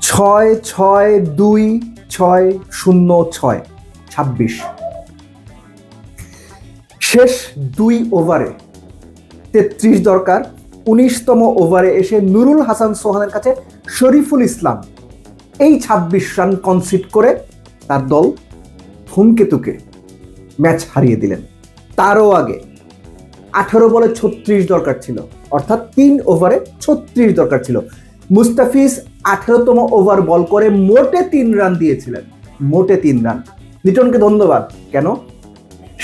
6-6-2-6-0-6 26। শেষ 2 ওভারে 33 দরকার। 19তম ওভারে এসে নুরুল হাসান সোহানের কাছে শরীফুল ইসলাম এই 26 রান কনসিড করে তার দল ধূমকেতুকে ম্যাচ হারিয়ে দিলেন। তারও আগে 18 বলে 36 দরকার ছিল, অর্থাৎ 3 ওভারে 36 দরকার ছিল। মুস্তাফিজ 18তম ওভার বল করে মোটে 3 রান দিয়েছিলেন, মোটে 3 রান। লিটনকে ধন্যবাদ। কেন?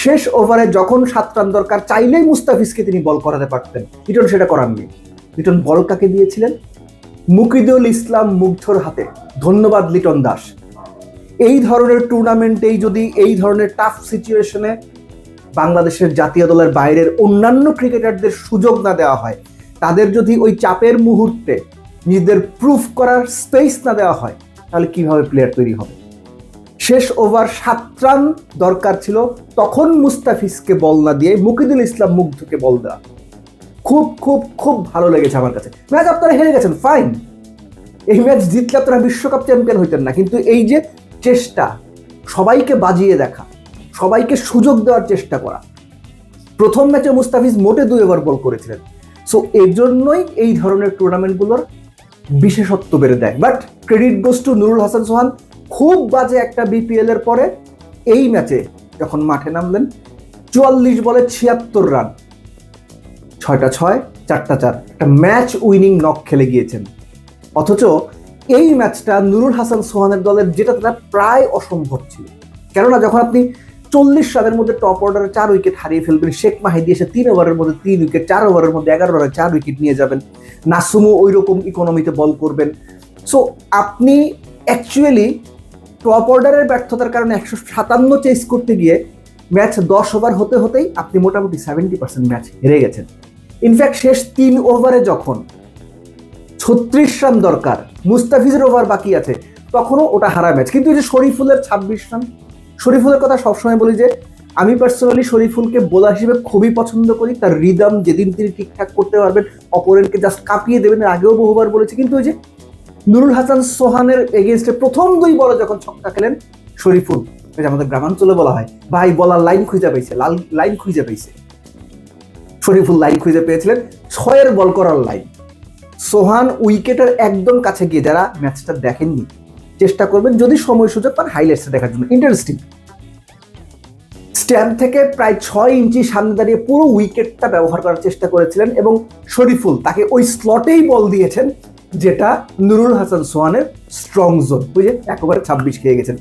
শেষ ওভারে যখন 7 রান দরকার, চাইলেই মুস্তাফিজকে তিনি বল করাতে পারতেন, লিটন সেটা করাননি। লিটন বল কাকে দিয়েছিলেন? মুকিদুল ইসলাম মুগ্ধর হাতে। ধন্যবাদ লিটন দাস। এই ধরনের টুর্নামেন্টেই যদি এই ধরনের টাফ সিচুয়েশনে বাংলাদেশের জাতীয় দলের বাইরের অন্যান্য ক্রিকেটারদের সুযোগ না দেওয়া হয়, তাদের যদি ওই চাপের মুহূর্তে নিজেদের প্রুফ করার স্পেস না দেওয়া হয়, তাহলে কিভাবে প্লেয়ার তৈরি হবে? শেষ ওভার 7 রান দরকার ছিল, তখন মুস্তাফিজকে বল না দিয়ে মুকিদুল ইসলাম মুগ্ধকে বল দেওয়া। খুব খুব খুব ভালো লেগেছে আমার কাছে। ম্যাচ আপনারা হেরে গেছেন, ফাইন। এই ম্যাচ জিতলে আপনারা বিশ্বকাপ চ্যাম্পিয়ন হইতেন না, কিন্তু এই যে চেষ্টা, সবাইকে বাজিয়ে দেখা, সবাইকে সুযোগ দেওয়ার চেষ্টা করা। প্রথম ম্যাচে মুস্তাফিজ মোটে 2 ওভার বল করেছিলেন। সো এর জন্যই এই ধরনের টুর্নামেন্টগুলোর বিশেষত্ব বেড়ে দেয়। But credit goes to Nurul Hasan Sohan. খুব বাজে একটা বিপিএল এর পরে এই ম্যাচে যখন মাঠে নামলেন, 44 বলে 76 রান, 6টা 6, 4টা 4, একটা ম্যাচ উইনিং নক খেলে গিয়েছেন। অথচ এই ম্যাচটা নুরুল হাসান সোহানের দলের যেটা তারা প্রায় অসম্ভব ছিল। কেননা যখন আপনি 40 রানের মধ্যে টপ অর্ডারে 4 উইকেট হারিয়ে ফেলবেন, শেখ মাহিদি এসে 3 ওভারের মধ্যে 3 উইকেট, 4 ওভারের মধ্যে 11 রানে 4 উইকেট নিয়ে যাবেন, নাসুমও ওই রকম ইকোনমিতে বল করবেন। সো আপনি অ্যাকচুয়ালি টপ অর্ডারের ব্যর্থতার কারণে 157 চেস করতে গিয়ে ম্যাচ 10 ওভার হতে হতেই আপনি মোটামুটি 70% ম্যাচ হেরে গেছেন। ইনফ্যাক্ট শেষ 3 ওভারে যখন 36 রান দরকার, মুস্তাফিজের ওভার বাকি আছে, তখনও ওটা হারা ম্যাচ। কিন্তু এই যে শরীফুলের 26 রান, শরীফুলের কথা সবসময় বলি যে আমি পার্সোনালি শরীফুলকে বোলার হিসেবে খুবই পছন্দ করি। তার রিদম যেদিন তিনি ঠিকঠাক করতে পারবেন, অপোনেন্টকে জাস্ট কাঁপিয়ে দেবেন, আগেও বহুবার বলেছি। কিন্তু ওই যে নুরুল হাসান সোহানের এগেইনস্টে প্রথম 2 বলে যখন ছক্কা খেলেন শরীফুল, আমাদের গ্রামাঞ্চলে বলা হয় ভাই বলার লাইন খুঁজে পাইছে, লাইন খুঁজে পাইছে। শরীফুল লাইন খুঁজে পেয়েছিলেন, 6 বল করার লাইন। সোহান উইকেটের একদম কাছে গিয়ে, যারা ম্যাচটা দেখেননি চেষ্টা করবেন যদি সময় সুযোগ পান হাইলাইটসটা দেখার জন্য, ইন্টারেস্টিং। স্ট্যাম্প থেকে প্রায় 6 ইঞ্চি সামনে দাঁড়িয়ে পুরো উইকেটটা ব্যবহার করার চেষ্টা করেছিলেন এবং শরীফুল তাকে ওই স্লটেই বল দিয়েছেন, যেটা নুরুল হাসান সোহানের স্ট্রং জোন। বুঝে একেবারে 26 খেয়ে গেছেন।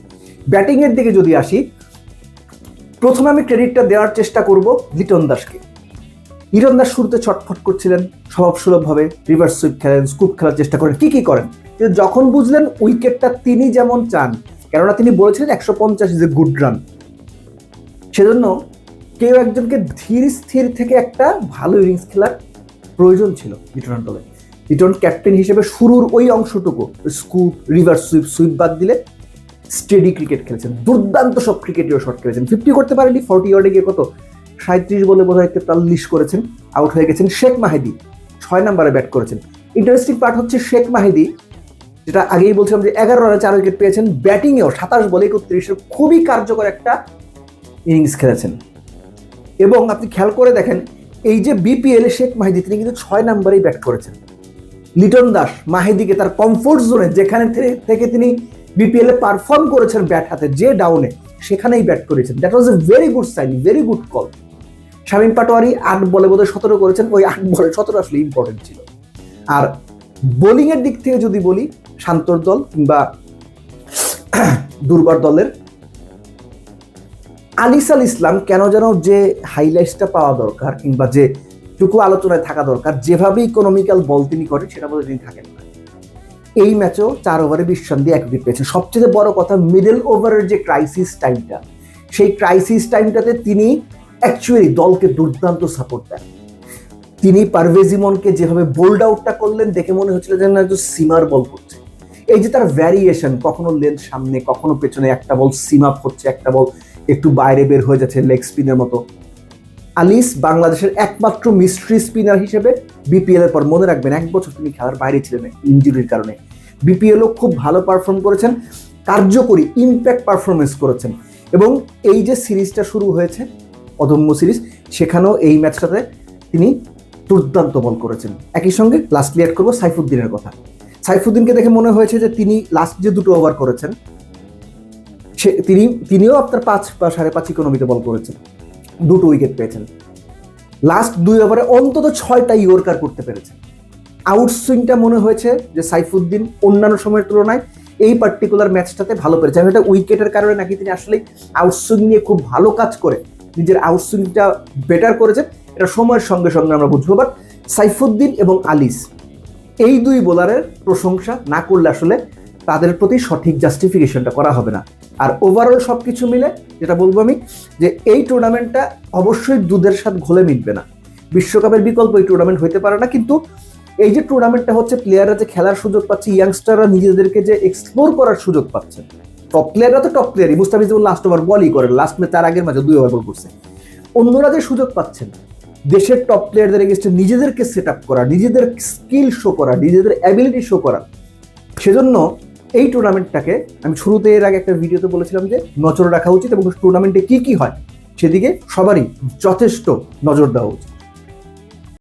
ব্যাটিং এর দিকে যদি আসি, প্রথমে আমি ক্রেডিটটা দেওয়ার চেষ্টা করব লিটন দাসকে। লিটন দাস শুরুতে ছটফট করছিলেন, স্বভাবসুলভভাবে রিভার্স সুইপ খেলেন, স্কুপ খেলার চেষ্টা করেন, কি করেন। কিন্তু যখন বুঝলেন উইকেটটা তিনি যেমন চান, কেননা তিনি বলেছিলেন 150 ইজ এ গুড রান, সেজন্য কেউ একজনকে ধীর স্থির থেকে একটা ভালো ইনিংস খেলার প্রয়োজন ছিল লিটনের দলে। লিটন ক্যাপ্টেন হিসেবে শুরুর ওই অংশটুকু স্কুপ, রিভার্স সুইপ বাদ দিলে স্টেডি ক্রিকেট খেলেছেন, দুর্দান্ত সব ক্রিকেটীয় শট খেলেছেন। 50 করতে পারেনি, 40 ইয়ার্ডে গিয়ে কত 37 বলে বোধহয় 43 করেছেন, আউট হয়ে গেছেন। শেখ মাহিদি 6 নম্বরে ব্যাট করেছেন। ইন্টারেস্টিং পার্ট হচ্ছে শেখ মাহিদি, যেটা আগেই বলছিলাম যে 11 রানে 4 উইকেট পেয়েছেন, ব্যাটিংয়েও 27 বলে 31 খুবই কার্যকর একটা ইনিংস খেলেছেন। এবং আপনি খেয়াল করে দেখেন, এই যে বিপিএল শেখ মাহিদি তিনি কিন্তু 6 নম্বরেই ব্যাট করেছেন। লিটন দাস মাহিদিকে তার কমফোর্ট জোনে, যেখানে থেকে তিনি বিপিএল এ পারফর্ম করেছেন ব্যাট হাতে, যে ডাউনে, সেখানেই ব্যাট করেছেন। That was a very good sign, very good call. Shamim Patwari 8 বলে বোধহয় 17 করেছেন, ওই 8 বলে 17 আসলে ইম্পর্টেন্ট ছিল। আর বোলিং এর দিক থেকে যদি বলি, শান্তর দল কিংবা দুর্বার দলের আলিস আল ইসলাম কেন যেন যে হাইলাইটসটা পাওয়া দরকার কিংবা যে টুকু আলোচনায় থাকা দরকার, যেভাবে ইকোনমিক্যাল বল তিনি করেন সেটা বলে তিনি থাকেন না। এই ম্যাচেও 4 ওভারে 20 রান দিয়ে 1 উইকেট পেয়েছেন। সবচেয়ে বড় কথা, মিডল ওভারের যে ক্রাইসিস টাইমটা, সেই ক্রাইসিস টাইমটাতে তিনি অ্যাকচুয়ালি দলকে দুর্দান্ত সাপোর্ট দেন। তিনি পারভেজ ইমনকে যেভাবে বোল্ড আউটটা করলেন, দেখে মনে হচ্ছিল যেন একটু সিমার বল করছে। এই যে তার ভ্যারিয়েশন, কখনো লেন্থ সামনে, কখনো পেছনে, একটা বল সিম আপ হচ্ছে, একটা বল একটু বাইরে বের হয়ে যাচ্ছে লেগ স্পিনের মতো। আলিস বাংলাদেশের একমাত্র মিস্ট্রি স্পিনার হিসেবে বিপিএল এর পর, মনে রাখবেন 1 বছর তিনি খেলার বাইরে ছিলেন ইনজুরির কারণে, বিপিএলও খুব ভালো পারফর্ম করেছেন, কার্যকরী ইম্প্যাক্ট পারফরমেন্স করেছেন। এবং এই যে সিরিজটা শুরু হয়েছে অদম্য সিরিজ, সেখানেও এই ম্যাচটাতে তিনি দুর্দান্ত বল করেছেন। একই সঙ্গে লাস্টলি অ্যাড করবো সাইফুদ্দিনের কথা। সাইফুদ্দিনকে দেখে মনে হয়েছে যে তিনি লাস্ট যে 2 ওভার করেছেন তিনিও আপনার 5 বা 5.5 ইকোনমিতে বল করেছেন, 2 উইকেট পেয়েছেন। লাস্ট 2 ওভারে অন্তত 6টা ইয়র্কার করতে পেরেছেন। আউটসুইংটা মনে হয়েছে যে সাইফুদ্দিন অন্যান্য সময়ের তুলনায় এই পার্টিকুলার ম্যাচটাতে ভালো পেরেছে। আমি এটা উইকেটের কারণে নাকি তিনি আসলে আউটসুইং নিয়ে খুব ভালো কাজ করে নিজের আউটসুইংটা বেটার করেছেন, এটা সময়ের সঙ্গে সঙ্গে আমরা বুঝবো। বাট সাইফুদ্দিন এবং আলিস এই 2 বোলারের প্রশংসা না করলে আসলে তাদের প্রতি সঠিক জাস্টিফিকেশনটা করা হবে না। আর ওভারঅল সব কিছু মিলে যেটা বলবো আমি, যে এই টুর্নামেন্টটা অবশ্যই দুধের স্বাদ ঘোলে মিটবে না। বিশ্বকাপের বিকল্প এই টুর্নামেন্ট হইতে পারে না, কিন্তু এই যে টুর্নামেন্টটা হচ্ছে, প্লেয়াররা যে খেলার সুযোগ পাচ্ছে, ইয়াংস্টাররা নিজেদেরকে যে এক্সপ্লোর করার সুযোগ পাচ্ছে। টপ প্লেয়াররা তো টপ প্লেয়ারই, মুস্তাফিজুর লাস্ট ওভার বলই করেন, লাস্ট ম্যাচ তার আগের ম্যাচে 2 ওভার বল করছে। অন্যরা যে সুযোগ পাচ্ছেন দেশের টপ প্লেয়ারদের এগেইনস্টে নিজেদেরকে সেট আপ করা, নিজেদের স্কিল শো করা, নিজেদের অ্যাবিলিটি শো করা, সেজন্য এই টুর্নামেন্টটাকে আমি শুরুতে এর আগে একটা ভিডিওতে বলেছিলাম যে নজর রাখা উচিত এবং টুর্নামেন্টে কি কি হয় সেদিকে সবারই যথেষ্ট নজর দেওয়া উচিত।